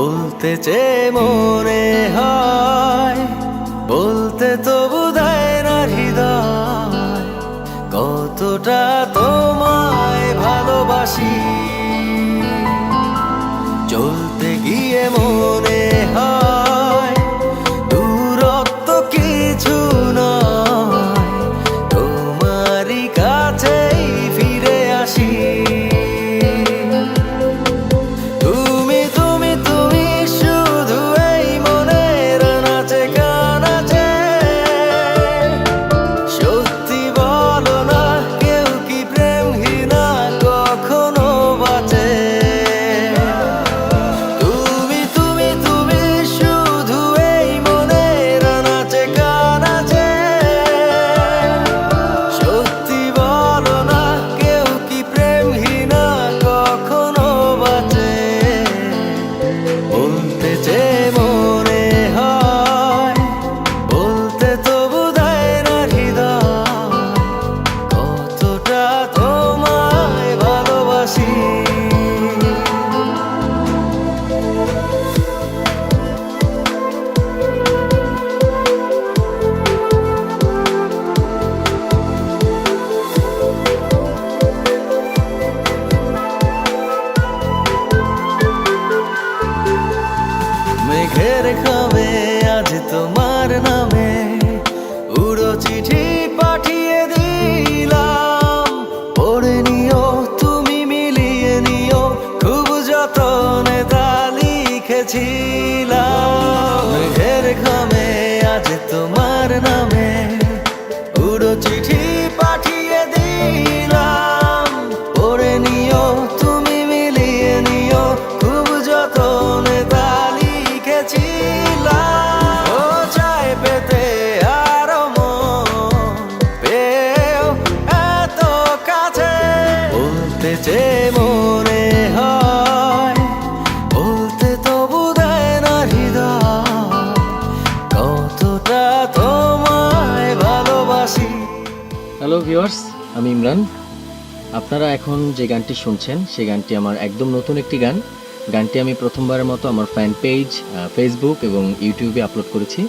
বলতে চেয়ে মনে হয়, বলতে তবু দেয় না হৃদয়, কতটা তোমায় ভালোবাসি। চলতে গিয়ে মনে হয় দূরত্ব কিছু নয়, তোমারই কাছেই ফিরে আসি। তুমি তুমি তুমি শুধু এই মনের নাচে গানাচে, সত্যি বলো না কেউ কি প্রেমহীনা কখনো বাঁচে? তুমি তুমি তুমি শুধু এই মনের নাচে গানাচে, সত্যি বলো না কেউ কি প্রেমহীনা কখনো বাঁচে? বলতে চেয়ে মনে হয়, বলতে তবু দেয় না হৃদয়, কতটা তোমায় ভালোবাসি। মেঘের খামে আজ তোমার নামে উড়ো চিঠি পাঠিয়ে দিলাম, পড়ে নিও তুমি মিলিয়ে নিও, খুব যতনে তা লিখেছিলাম। মেঘের খামে আজ তোমার নামে উড়ো চিঠি পাঠিয়ে দিলাম, পড়ে নিও তুমি মিলিয়ে নিও, খুব যতনে তা লিখেছিলাম। ও চায় পেতে আরো মন পেও এত কাছে, বলতে চেয়ে মনে হয়, বলতে তবু দেয় না হৃদয়, কতটা তোমায় ভালোবাসি। হ্যালো ভিউয়ার্স, আমি ইমরান। আপনারা এখন যে গানটি শুনছেন সেই গানটি আমার একদম নতুন একটি গান। গানটি আমি প্রথমবারের মতো আমার ফ্যান পেজ, ফেসবুক এবং ইউটিউবে আপলোড করেছি।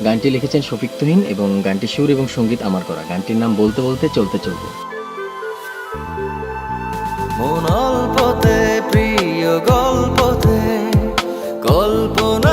গানটি লিখেছেন শফিক তুহিন এবং গানটির সুর এবং সঙ্গীত আমার করা। গানটির নাম বলতে বলতে চলতে চলতে। মন অল্পতে প্রিয় গল্পতে কল্পনা